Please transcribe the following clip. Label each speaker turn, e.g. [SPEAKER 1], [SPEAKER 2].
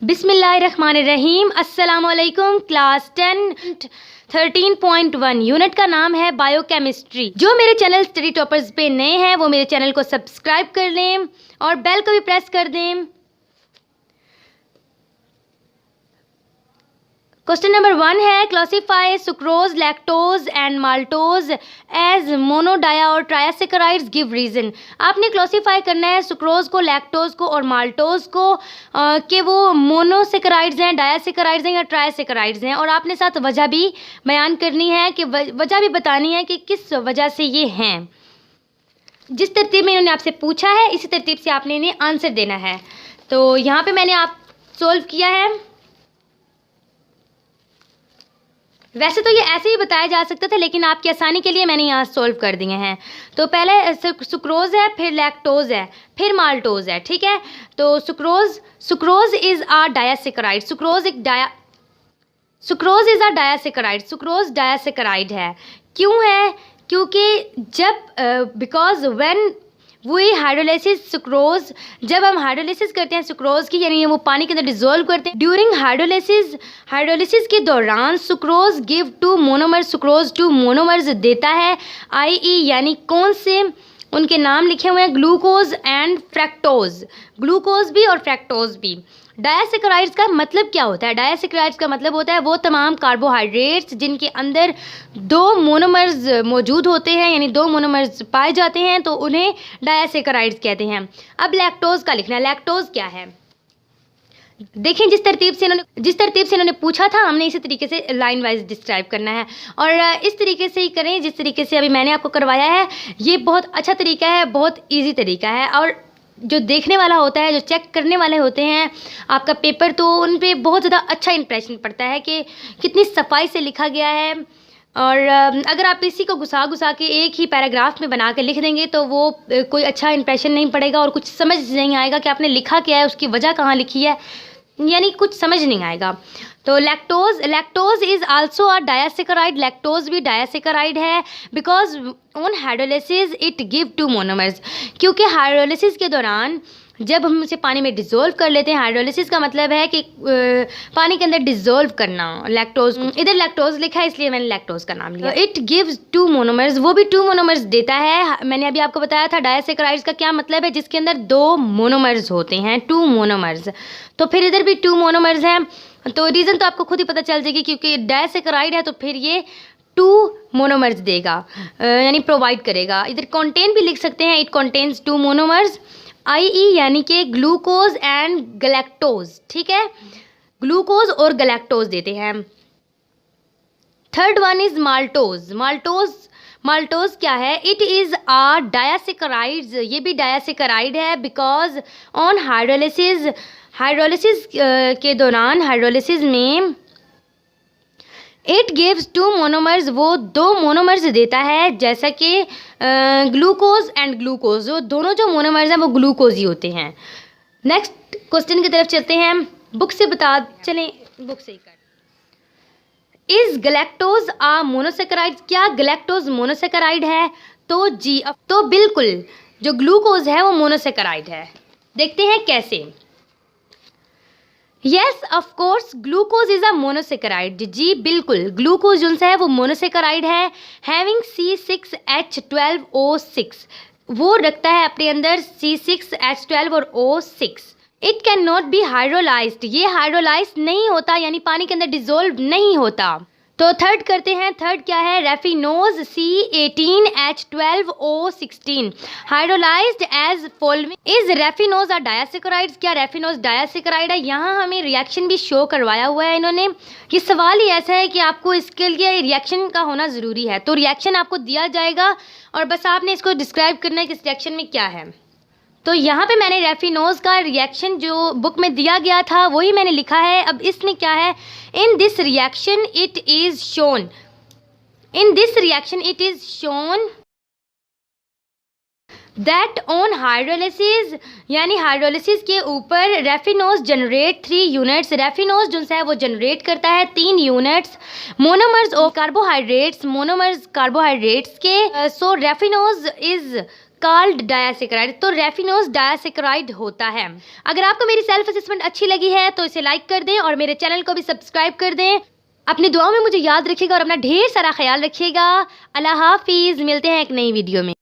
[SPEAKER 1] बिस्मिल्लाहिर्रहमानिर्रहीम। अस्सलामुअलैकुम। Class 10 13.1 unit का नाम है बायोकेमिस्ट्री। जो मेरे चैनल स्टडी टॉपर्स पे नए हैं वो मेरे चैनल को सब्सक्राइब कर लें और बेल को भी प्रेस कर दें। क्वेश्चन नंबर 1 है, classify sucrose, lactose and maltose as monodi और ट्राइसैकेराइड्स, गिव रीज़न। आपने क्लासीफाई करना है सुक्रोज को, लैक्टोज को और माल्टोज को कि वो मोनोसेकेराइड्स हैं, डायासेकेराइड्स हैं या ट्राइसैकेराइड्स हैं, और आपने साथ वजह भी बयान करनी है कि वजह भी बतानी है कि किस वजह से ये हैं। जिस तरतीब में इन्होंने आपसे पूछा है इसी तरतीब से आपने इन्हें आंसर देना है। तो यहाँ पे मैंने आप सोल्व किया है। वैसे तो ये ऐसे ही बताया जा सकता था लेकिन आपकी आसानी के लिए मैंने यहाँ सोल्व कर दिए हैं। तो पहले सुक्रोज है, फिर लैक्टोज है, फिर माल्टोज है, ठीक है। तो sucrose is a disaccharide. Sucrose is a disaccharide. Sucrose disaccharide है। क्यों है? क्योंकि जब बिकॉज व्हेन वही हाइड्रोलाइसिस सुक्रोज, जब हम हाइड्रोलाइसिस करते हैं सुक्रोज की, यानी वो पानी के अंदर डिजोल्व करते हैं, ड्यूरिंग हाइड्रोलाइसिस के दौरान sucrose give two monomers, sucrose two monomers देता है, i.e. यानी कौन से उनके नाम लिखे हुए हैं, ग्लूकोज एंड फ्रैक्टोज, ग्लूकोज भी और फ्रैक्टोज भी। डायासेकेराइड्स का मतलब क्या होता है? डायासेकेराइड्स का मतलब होता है वो तमाम कार्बोहाइड्रेट्स जिनके अंदर दो मोनोमर्स मौजूद होते हैं, यानी दो मोनोमर्स पाए जाते हैं, तो उन्हें डायासेकेराइड्स कहते हैं। अब लैक्टोज का लिखना है। लैक्टोज क्या है? देखें, जिस तरतीब से इन्होंने पूछा था हमने इसी तरीके से लाइन वाइज डिस्क्राइब करना है, और इस तरीके से ही करें जिस तरीके से अभी मैंने आपको करवाया है। ये बहुत अच्छा तरीका है, बहुत ईजी तरीका है, और जो देखने वाला होता है, जो चेक करने वाले होते हैं आपका पेपर, तो उन पे बहुत ज़्यादा अच्छा इंप्रेशन पड़ता है कि कितनी सफाई से लिखा गया है। और अगर आप इसी को घुसा के एक ही पैराग्राफ में बना के लिख देंगे तो वो कोई अच्छा इंप्रेशन नहीं पड़ेगा और कुछ समझ नहीं आएगा कि आपने लिखा क्या है, उसकी वजह कहाँ लिखी है, यानी कुछ समझ नहीं आएगा। तो lactose is also a disaccharide. Lactose भी डायासेकेराइड है because on hydrolysis it give two monomers. क्योंकि हाइड्रोलाइसिस के दौरान जब हम उसे पानी में डिज़ोल्व कर लेते हैं, हाइड्रोलाइसिस का मतलब है कि पानी के अंदर डिज़ोल्व करना लैक्टोज। इधर लैक्टोज लिखा है इसलिए मैंने लैक्टोज का नाम लिया। इट गिव्स टू मोनोमर्स, वो भी टू मोनोमर्स देता है। मैंने अभी आपको बताया था डायासेकेराइड्स का क्या मतलब है, जिसके अंदर दो मोनोमर्स होते हैं, टू मोनोमर्स। तो फिर इधर भी टू मोनोमर्स हैं, तो रीज़न तो आपको खुद ही पता चल जाएगी, क्योंकि डायासेकेराइड है तो फिर ये टू मोनोमर्स देगा, यानी प्रोवाइड करेगा। इधर कंटेन भी लिख सकते हैं, it contains two monomers, i.e. यानी कि ग्लूकोज एंड गलैक्टोज, ठीक है, ग्लूकोज और गलैक्टोज देते हैं। Third one is maltose. Maltose क्या है? इट इज़ आ डायासेकेराइड्स। ये भी डायासेकेराइड है बिकॉज ऑन हाइड्रोलाइसिस के दौरान, हाइड्रोलाइसिस में इट गिव्स टू मोनोमर्स, वो दो मोनोमर्स देता है, जैसा कि ग्लूकोज एंड ग्लूकोज, जो दोनों जो मोनोमर्स हैं वो ग्लूकोज ही होते हैं। नेक्स्ट क्वेश्चन की तरफ चलते हैं। बुक से बता चलें, बुक से ही कर। Is galactose a monosaccharide? क्या गलैक्टोज मोनोसेकेराइड है? तो जी, अब तो बिल्कुल जो ग्लूकोज है वो मोनोसेकेराइड है। देखते हैं कैसे। Yes of course glucose is a monosaccharide. जी बिल्कुल, ग्लूकोज जो है वो मोनोसेकेराइड है। हैविंग C6H12O6, वो रखता है अपने अंदर C6H12 और O6। It can not be hydrolysed, ये हाइड्रोलाइज नहीं होता, यानी पानी के अंदर डिजोल्व नहीं होता। तो थर्ड करते हैं। थर्ड क्या है? Raffinose C18H12O16 hydrolysed as following. Is raffinose a disaccharide? क्या रेफिनोज डायासेकेराइड है? यहाँ हमें रिएक्शन भी शो करवाया हुआ है इन्होंने। ये सवाल ही ऐसा है कि आपको इसके लिए रिएक्शन का होना ज़रूरी है, तो रिएक्शन आपको दिया जाएगा और बस आपने इसको डिस्क्राइब करना है कि इस रिएक्शन में क्या है। तो यहाँ पे मैंने रेफिनोज का रिएक्शन जो बुक में दिया गया था वही मैंने लिखा है। अब इसमें क्या है? In this reaction it is shown that on hydrolysis, यानी हाइड्रोलाइसिस के ऊपर रेफिनोज जनरेट 3 यूनिट्स। रेफिनोज जो है वो जनरेट करता है 3 units monomers of carbohydrates, monomers carbohydrates के। सो रेफिनोज इज कॉल्ड डायासेक्राइड। तो रेफिनोज डायासेक्राइड होता है। अगर आपको मेरी सेल्फ असेसमेंट अच्छी लगी है तो इसे लाइक कर दें और मेरे चैनल को भी सब्सक्राइब कर दें। अपनी दुआओं में मुझे याद रखिएगा और अपना ढेर सारा ख्याल रखिएगा। अल्लाह हाफिज़। मिलते हैं एक नई वीडियो में।